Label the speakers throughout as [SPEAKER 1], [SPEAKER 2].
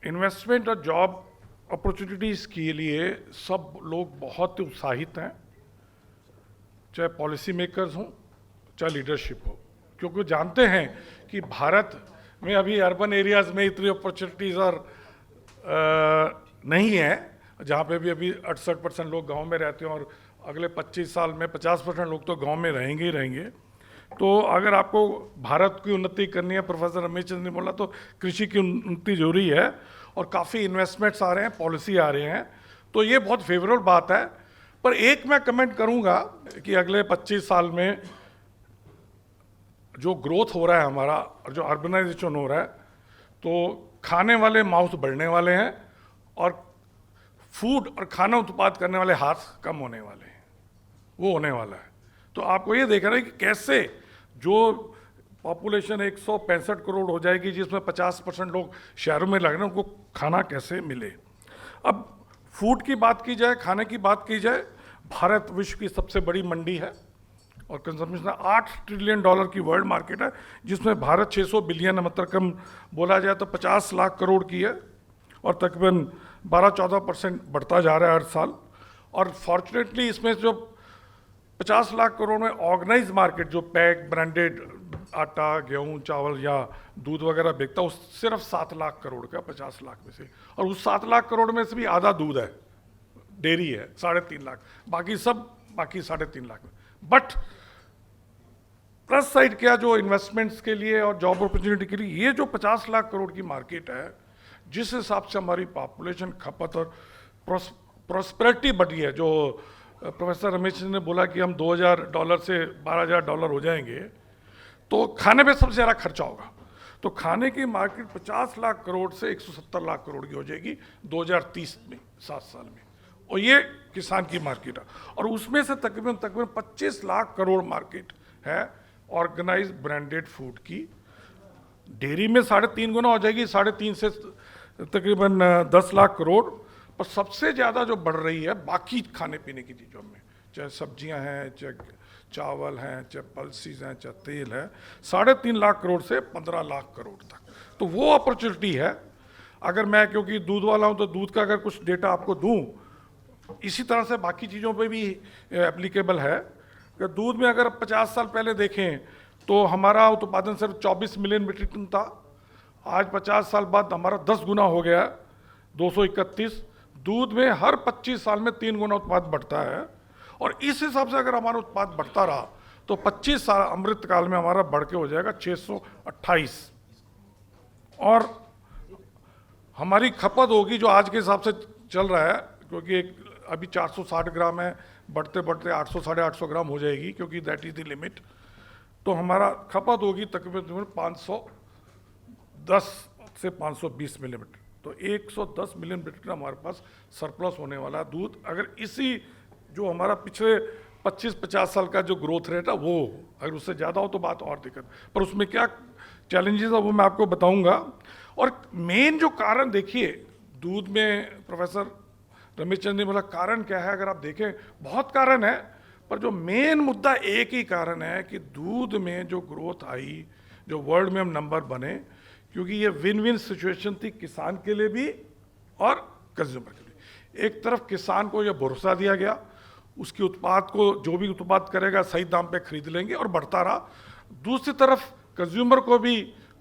[SPEAKER 1] Investment और job opportunities के लिए सब लोग बहुत उत्साहित हैं, चाहे पॉलिसी मेकर्स हों चाहे लीडरशिप हो, क्योंकि वो जानते हैं कि भारत में अभी अर्बन एरियाज़ में इतनी अपॉर्चुनिटीज़ और नहीं है, जहाँ पे भी अभी 68% लोग गांव में रहते हैं और अगले 25 साल में 50% लोग तो गांव में रहेंगे ही रहेंगे। तो अगर आपको भारत की उन्नति करनी है, प्रोफेसर रमेश चंद्र ने बोला, तो कृषि की उन्नति जरूरी है और काफ़ी इन्वेस्टमेंट्स आ रहे हैं, पॉलिसी आ रहे हैं, तो ये बहुत फेवरेबल बात है। पर एक मैं कमेंट करूंगा कि अगले 25 साल में जो ग्रोथ हो रहा है हमारा और जो अर्बनाइजेशन हो रहा है, तो खाने वाले माउथ बढ़ने वाले हैं और फूड और खाना उत्पाद करने वाले हाथ कम होने वाले हैं, वो होने वाला है। तो आपको ये देखना है कि कैसे जो पॉपुलेशन 165 करोड़ हो जाएगी, जिसमें 50% लोग शहरों में लग रहे हैं, उनको खाना कैसे मिले। अब फूड की बात की जाए, खाने की बात की जाए, भारत विश्व की सबसे बड़ी मंडी है और कंजम्पशन $8 ट्रिलियन की वर्ल्ड मार्केट है, जिसमें भारत 600 बिलियन, मतलब कम बोला जाए तो 50 लाख करोड़ की है और तकरीबन 12-14% बढ़ता जा रहा है हर साल। और फॉर्चुनेटली इसमें जो 50 लाख करोड़ में ऑर्गेनाइज मार्केट, जो पैक ब्रांडेड आटा, गेहूं, चावल या दूध वगैरह बिकता है, उस सिर्फ 7 लाख करोड़ का 50 लाख में से, और उस 7 लाख करोड़ में से भी आधा दूध है, डेयरी है 3.5 लाख, बाकी 3.5 लाख में। बट प्लस साइड क्या, जो इन्वेस्टमेंट्स के लिए और जॉब अपॉर्चुनिटी के लिए ये जो 50 लाख करोड़ की मार्केट है, जिस हिसाब से हमारी पॉपुलेशन, खपत और प्रॉस्पेरिटी बढ़ी है, जो प्रोफेसर रमेश ने बोला कि हम $2,000 से $12,000 हो जाएंगे, तो खाने पे सबसे ज़्यादा खर्चा होगा। तो खाने की मार्केट 50 लाख करोड़ से 170 लाख करोड़ की हो जाएगी 2030 में, 7 साल में, और ये किसान की मार्केट है। और उसमें से तकरीबन 25 लाख करोड़ मार्केट है ऑर्गेनाइज ब्रांडेड फूड की। डेयरी में 3.5 गुना हो जाएगी, 3.5 से तकरीबन 10 लाख करोड़। पर सबसे ज़्यादा जो बढ़ रही है बाकी खाने पीने की चीज़ों में, चाहे सब्जियां हैं, चाहे चावल हैं, चाहे पल्सीज हैं, चाहे तेल है, 3.5 लाख करोड़ से 15 लाख करोड़ तक। तो वो अपॉर्चुनिटी है। अगर मैं, क्योंकि दूध वाला हूँ, तो दूध का अगर कुछ डेटा आपको दूँ, इसी तरह से बाकी चीज़ों पे भी एप्लीकेबल है कि दूध में अगर 50 साल पहले देखें तो हमारा उत्पादन सिर्फ 24 मिलियन मीट्रिक टन था। आज 50 साल बाद हमारा 10 गुना हो गया, 231। दूध में हर 25 साल में 3 गुना उत्पाद बढ़ता है, और इस हिसाब से अगर हमारा उत्पाद बढ़ता रहा तो 25 साल अमृत काल में हमारा बढ़ के हो जाएगा 628, और हमारी खपत होगी जो आज के हिसाब से चल रहा है, क्योंकि अभी 460 ग्राम है, बढ़ते बढ़ते 800 850 ग्राम हो जाएगी, क्योंकि दैट इज द लिमिट। तो हमारा खपत होगी तकरीबन 510 से 520 मिलीमीटर, तो 110 मिलियन मीट्रिक टन हमारे पास सरप्लस होने वाला है दूध, अगर इसी जो हमारा पिछले 25-50 साल का जो ग्रोथ रेट है वो अगर उससे ज़्यादा हो तो बात और दिक्कत। पर उसमें क्या चैलेंजेस है वो मैं आपको बताऊंगा। और मेन जो कारण देखिए दूध में, प्रोफेसर रमेश चंद्र ने बोला कारण क्या है, अगर आप देखें बहुत कारण है, पर जो मेन मुद्दा एक ही कारण है कि दूध में जो ग्रोथ आई, जो वर्ल्ड में हम नंबर बने, क्योंकि ये विन विन सिचुएशन थी किसान के लिए भी और कंज्यूमर के लिए। एक तरफ किसान को ये भरोसा दिया गया, उसके उत्पाद को जो भी उत्पाद करेगा सही दाम पे खरीद लेंगे और बढ़ता रहा। दूसरी तरफ कंज्यूमर को भी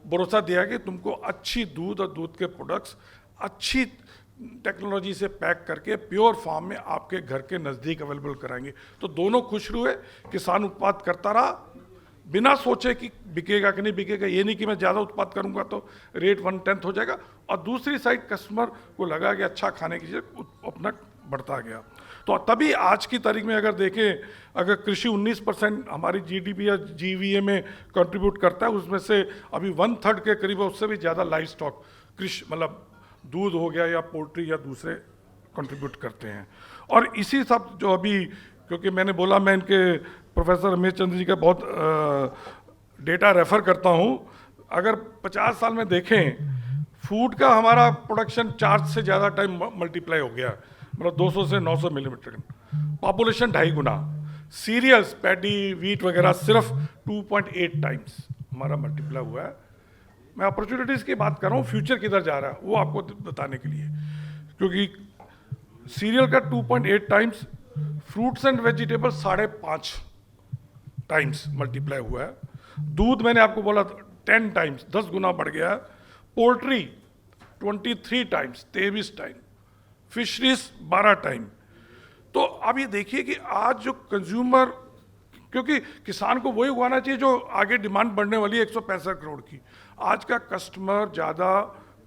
[SPEAKER 1] भरोसा दिया कि तुमको अच्छी दूध और दूध के प्रोडक्ट्स अच्छी टेक्नोलॉजी से पैक करके प्योर फार्म में आपके घर के नज़दीक अवेलेबल कराएंगे। तो दोनों खुश हुए, किसान उत्पाद करता रहा बिना सोचे कि बिकेगा कि नहीं बिकेगा। ये नहीं कि मैं ज़्यादा उत्पाद करूंगा तो रेट 1/10 हो जाएगा, और दूसरी साइड कस्टमर को लगा कि अच्छा खाने की चीज़ अपना बढ़ता गया। तो तभी आज की तारीख में अगर देखें, अगर कृषि 19% हमारी जीडीपी या जीवीए में कंट्रीब्यूट करता है, उसमें से अभी 1/3 के करीब, उससे भी ज़्यादा लाइव स्टॉक कृषि, मतलब दूध हो गया या पोल्ट्री या दूसरे कंट्रीब्यूट करते हैं। और इसी सब जो अभी, क्योंकि मैंने बोला मैं इनके प्रोफेसर रमेश चंद्र जी का बहुत डेटा रेफर करता हूँ। अगर 50 साल में देखें, फूड का हमारा प्रोडक्शन 4 से ज़्यादा टाइम मल्टीप्लाई हो गया, मतलब 200 से 900 मिलीमीटर, पॉपुलेशन 2.5 गुना। सीरियल्स, पैडी, वीट वगैरह सिर्फ 2.8 टाइम्स हमारा मल्टीप्लाई हुआ है। मैं अपॉर्चुनिटीज़ की बात कर रहा हूँ, फ्यूचर किधर जा रहा है वो आपको बताने के लिए, क्योंकि सीरियल का 2.8 times, fruits and vegetables 5.5 times multiply हुआ है, दूध मैंने आपको बोला 10 टाइम्स, 10 गुना बढ़ गया है, poultry 23 times, 23 time, fisheries 12 time. तो अब ये देखिए कि आज जो कंज्यूमर, क्योंकि किसान को वही उगाना चाहिए जो आगे डिमांड बढ़ने वाली है 165 करोड़ की, आज का कस्टमर ज़्यादा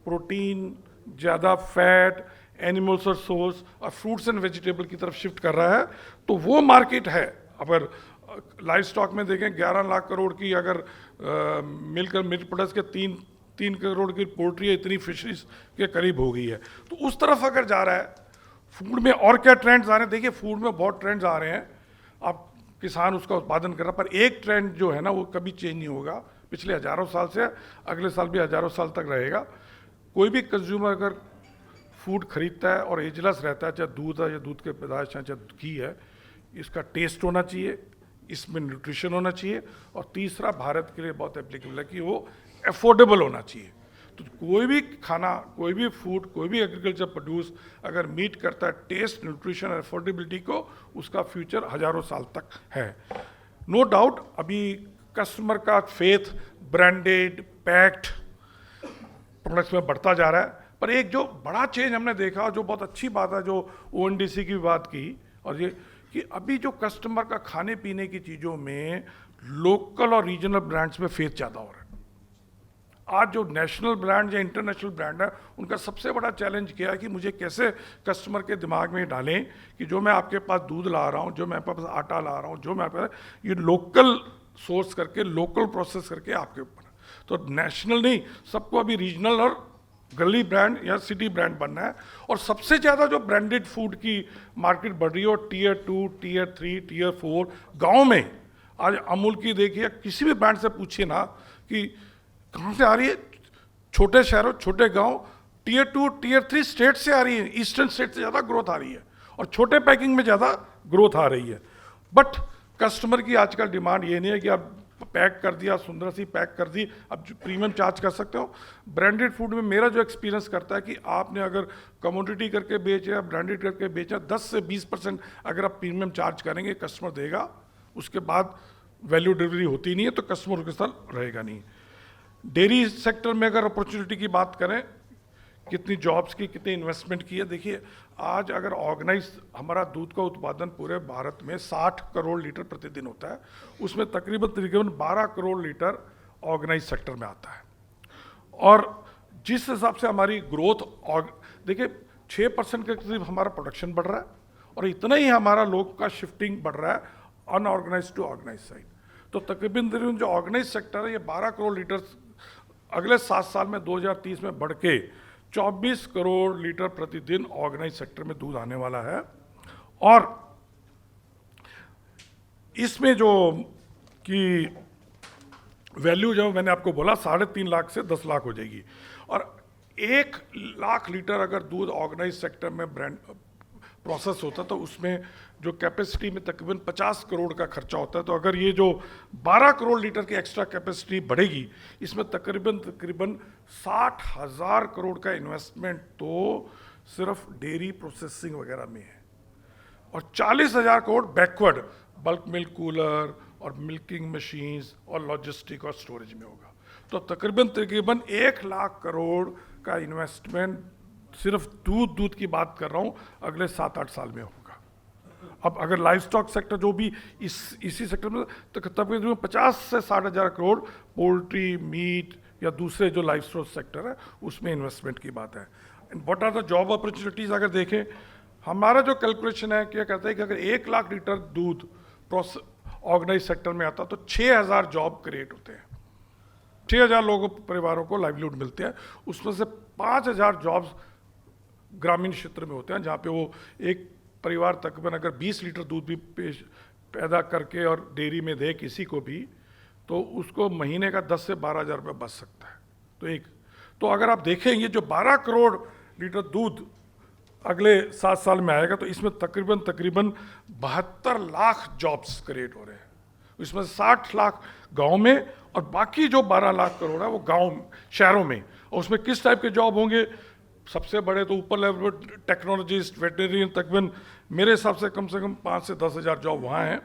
[SPEAKER 1] प्रोटीन, ज़्यादा फैट, एनिमल सोर्स और फ्रूट्स एंड वेजिटेबल की तरफ शिफ्ट कर रहा है। तो वो मार्केट है। अगर लाइव स्टॉक में देखें 11 लाख करोड़ की, अगर मिल्क प्रोडक्ट्स के 3 करोड़ की पोल्ट्री है, इतनी फिशरीज के करीब हो गई है। तो उस तरफ अगर जा रहा है, फूड में और क्या ट्रेंड्स आ रहे हैं, देखिए फूड में बहुत ट्रेंड्स आ रहे हैं, अब किसान उसका उत्पादन कर रहा है, पर एक ट्रेंड जो है ना वो कभी चेंज नहीं होगा, पिछले हजारों साल से, अगले साल भी हजारों साल तक रहेगा। कोई भी कंज्यूमर अगर फूड खरीदता है और एजलेस रहता है, चाहे दूध है या दूध के पैदाश हैं, चाहे घी है, इसका टेस्ट होना चाहिए, इसमें न्यूट्रिशन होना चाहिए, और तीसरा भारत के लिए बहुत एप्लीकेबल है कि वो अफोर्डेबल होना चाहिए। तो कोई भी खाना, कोई भी फूड, कोई भी एग्रीकल्चर प्रोड्यूस अगर मीट करता है टेस्ट, न्यूट्रिशन और अफोर्डेबिलिटी को, उसका फ्यूचर हजारों साल तक है। नो डाउट अभी कस्टमर का फेथ ब्रांडेड पैक्ड प्रोडक्ट्स में बढ़ता जा रहा है, पर एक जो बड़ा चेंज हमने देखा, जो बहुत अच्छी बात है, जो ONDC की बात की, और ये कि अभी जो कस्टमर का खाने पीने की चीज़ों में लोकल और रीजनल ब्रांड्स में फेथ ज़्यादा हो रहा है। आज जो नेशनल ब्रांड या इंटरनेशनल ब्रांड है, उनका सबसे बड़ा चैलेंज क्या है कि मुझे कैसे कस्टमर के दिमाग में डालें कि जो मैं आपके पास दूध ला रहा हूँ, जो मैं आपके पास आटा ला रहा हूँ, जो मैं आपके पास, ये लोकल सोर्स करके, लोकल प्रोसेस करके आपके ऊपर। तो नेशनल नहीं, सबको अभी रीजनल और गली ब्रांड या सिटी ब्रांड बनना है। और सबसे ज़्यादा जो ब्रांडेड फूड की मार्केट बढ़ रही है, और Tier 2, Tier 3, Tier 4 गाँव में, आज अमूल की देखिए, किसी भी ब्रांड से पूछिए ना कि कहाँ से आ रही है, छोटे शहरों, छोटे गांव, Tier 2, Tier 3 स्टेट से आ रही है, ईस्टर्न स्टेट से ज़्यादा ग्रोथ आ रही है, और छोटे पैकिंग में ज़्यादा ग्रोथ आ रही है। बट कस्टमर की आजकल डिमांड ये नहीं है कि आप पैक कर दिया, सुंदर सी पैक कर दी, अब प्रीमियम चार्ज कर सकते हो। ब्रांडेड फूड में मेरा जो एक्सपीरियंस करता है कि आपने अगर कमोडिटी करके बेचा, ब्रांडेड करके बेचा, 10 से 20% अगर आप प्रीमियम चार्ज करेंगे, कस्टमर देगा, उसके बाद वैल्यू डिलीवरी होती नहीं है, तो कस्टमर उसके साथ रहेगा नहीं। डेयरी सेक्टर में अगर अपॉर्चुनिटी की बात करें, कितनी जॉब्स की, कितनी इन्वेस्टमेंट की है, देखिए आज अगर ऑर्गेनाइज हमारा दूध का उत्पादन पूरे भारत में 60 करोड़ लीटर प्रतिदिन होता है, उसमें तकरीबन 12 करोड़ लीटर ऑर्गेनाइज सेक्टर में आता है। और जिस हिसाब से हमारी ग्रोथ, देखिए 6% के करीब हमारा प्रोडक्शन बढ़ रहा है, और इतना ही हमारा लोग का शिफ्टिंग बढ़ रहा है अनऑर्गेनाइज टू ऑर्गेनाइज साइड। तो तकरीबन जो ऑर्गेनाइज सेक्टर है, ये 12 करोड़ लीटर अगले 7 साल में 2030 में बढ़ के 24 करोड़ लीटर प्रतिदिन ऑर्गेनाइज सेक्टर में दूध आने वाला है। और इसमें जो कि वैल्यू जो मैंने आपको बोला 3.5 लाख से 10 लाख हो जाएगी। और 1 लाख लीटर अगर दूध ऑर्गेनाइज सेक्टर में ब्रांड प्रोसेस होता है, तो उसमें जो कैपेसिटी में तकरीबन 50 करोड़ का खर्चा होता है। तो अगर ये जो 12 करोड़ लीटर की एक्स्ट्रा कैपेसिटी बढ़ेगी, इसमें तकरीबन 60,000 करोड़ का इन्वेस्टमेंट तो सिर्फ डेयरी प्रोसेसिंग वगैरह में है, और 40,000 crore backward bulk milk cooler और मिल्किंग मशीन्स और लॉजिस्टिक और स्टोरेज में होगा। तो तकरीबन 1 लाख करोड़ का इन्वेस्टमेंट सिर्फ दूध की बात कर रहा हूँ, अगले 7-8 साल में होगा। अब अगर लाइव स्टॉक सेक्टर जो भी इसी सेक्टर में, तो तकरीबन 50 से 60,000 करोड़ पोल्ट्री, मीट या दूसरे जो लाइव स्टॉक सेक्टर है उसमें इन्वेस्टमेंट की बात है। And what are the job opportunities, अगर देखें हमारा जो कैलकुलेशन है, क्या कहते हैं कि अगर 1 लाख लीटर दूध ऑर्गेनाइज सेक्टर में आता तो 6,000 जॉब क्रिएट होते हैं, 6,000 लोगों परिवारों को लाइवलीहुड मिलते हैं। उसमें से 5,000 जॉब्स ग्रामीण क्षेत्र में होते हैं, जहाँ पे वो एक परिवार तकरीबन अगर 20 लीटर दूध भी पैदा करके और डेयरी में दे किसी को भी, तो उसको महीने का 10 से 12,000 रुपये बच सकता है। तो अगर आप देखें ये जो 12 करोड़ लीटर दूध अगले 7 साल में आएगा, तो इसमें तकरीबन 72 लाख जॉब्स क्रिएट हो रहे हैं। इसमें 60 लाख गांव में और बाकी जो 12 लाख करोड़ है वो गांव शहरों में, और उसमें किस टाइप के जॉब होंगे? सबसे बड़े तो ऊपर लेवल पर टेक्नोलॉजिस्ट, वेटनरियन, तकरीबन मेरे हिसाब से कम 5 से 10 हज़ार जॉब वहाँ हैं।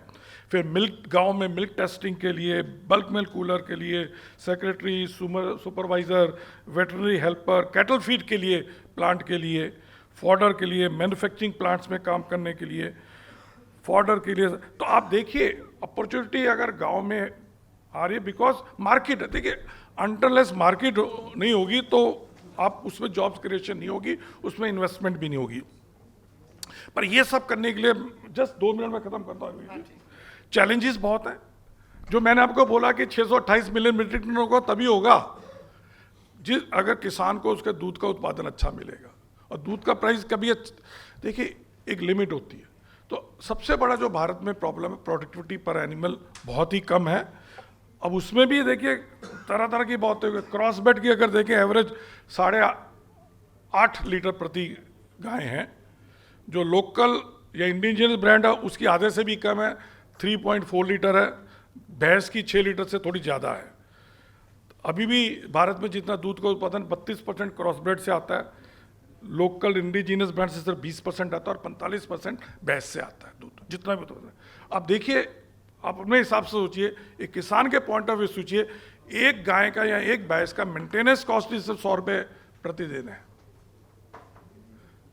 [SPEAKER 1] फिर मिल्क, गांव में मिल्क टेस्टिंग के लिए, बल्क मिल्क कूलर के लिए secretary, supervisor, veterinary helper, cattle feed के लिए, प्लांट के लिए, फॉडर के लिए, मैन्युफैक्चरिंग प्लांट्स में काम करने के लिए, फॉडर के लिए। तो आप देखिए अपॉर्चुनिटी अगर गांव में आ रही है, बिकॉज मार्केट है। देखिए अनटिल मार्केट नहीं होगी तो आप उसमें जॉब्स क्रिएशन नहीं होगी, उसमें इन्वेस्टमेंट भी नहीं होगी। पर ये सब करने के लिए जस्ट 2 मिनट में खत्म करता हूँ। चैलेंजेस बहुत हैं, जो मैंने आपको बोला कि 628 मिलियन मीट्रिक टन होगा तभी होगा अगर किसान को उसके दूध का उत्पादन अच्छा मिलेगा, और दूध का प्राइस कभी देखिए एक लिमिट होती है। तो सबसे बड़ा जो भारत में प्रॉब्लम है, प्रोडक्टिविटी पर एनिमल बहुत ही कम है। अब उसमें भी देखिए तरह तरह की बातें हो गई। क्रॉस बेड की अगर देखें एवरेज 8.5 लीटर प्रति गाय हैं, जो लोकल या इंडिजिनस ब्रांड है उसकी आधे से भी कम है, 3.4 लीटर है। भैंस की 6 लीटर से थोड़ी ज़्यादा है। अभी भी भारत में जितना दूध का उत्पादन 32% क्रॉस ब्रेड से आता है, लोकल इंडिजिनस ब्रांड से सिर्फ 20% आता है, और 45% भैंस से आता है दूध, जितना भी उत्पादन है। अब देखिए आप अपने हिसाब से सोचिए, एक किसान के पॉइंट ऑफ व्यू सोचिए, एक गाय का या एक भैंस का मेंटेनेंस कॉस्ट ही सिर्फ 100 रुपये प्रतिदिन है।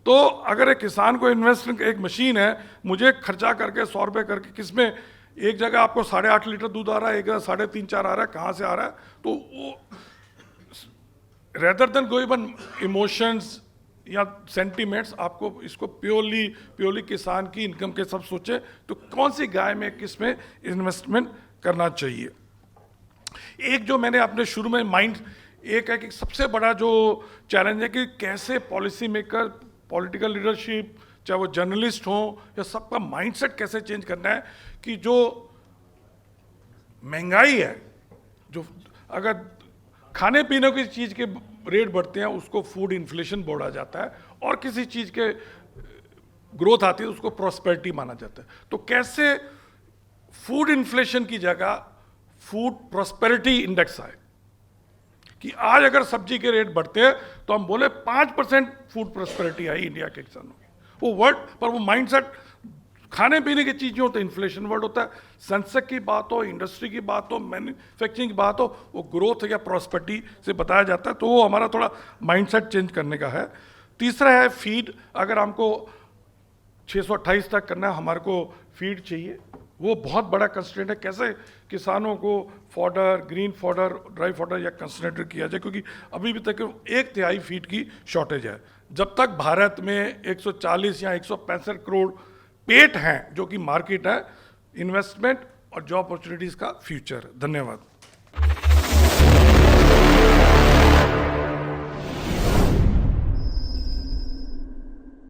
[SPEAKER 1] तो अगर एक किसान को इन्वेस्ट, एक मशीन है, मुझे खर्चा करके 100 रुपये करके, किसमें एक जगह आपको 8.5 लीटर दूध आ रहा है, एक जगह 3.5-4 आ रहा है, कहाँ से आ रहा है? तो वो rather than go even emotions या सेंटीमेंट्स, आपको इसको प्योरली किसान की इनकम के सब सोचे तो कौन सी गाय में किस में इन्वेस्टमेंट करना चाहिए। एक जो मैंने अपने शुरू में माइंड, एक है कि सबसे बड़ा जो चैलेंज है कि कैसे पॉलिसी मेकर, पॉलिटिकल लीडरशिप, चाहे वो जर्नलिस्ट हो, या सबका माइंडसेट कैसे चेंज करना है कि जो महंगाई है, जो अगर खाने पीने की चीज़ के रेट बढ़ते हैं उसको फूड इन्फ्लेशन बोला जाता है, और किसी चीज़ के ग्रोथ आती है उसको प्रॉस्पेरिटी माना जाता है। तो कैसे फूड इन्फ्लेशन की जगह फूड प्रॉस्पेरिटी इंडेक्स आए, कि आज अगर सब्जी के रेट बढ़ते हैं तो हम बोले 5% फूड प्रॉस्पेरिटी आई इंडिया के किसानों की। वो वर्ड पर वो माइंडसेट, खाने पीने की चीज़ें हो तो इन्फ्लेशन वर्ड होता है, सेंसेक्स की बात हो, इंडस्ट्री की बात हो, मैन्युफैक्चरिंग की बात हो, वो ग्रोथ या प्रॉस्पेरिटी से बताया जाता है। तो वो हमारा थोड़ा माइंडसेट चेंज करने का है। तीसरा है फीड। अगर हमको 628 तक करना है, हमारे को फीड चाहिए, वो बहुत बड़ा कंस्ट्रेंट है। कैसे किसानों को fodder, green fodder, dry fodder या कंसंट्रेटर किया जाए, क्योंकि अभी भी तक 1/3 फीड की शॉर्टेज है। जब तक भारत में 140 या 165 करोड़ पेट हैं जो कि मार्केट है, इन्वेस्टमेंट और जॉब अपॉर्चुनिटीज़ का फ्यूचर। धन्यवाद।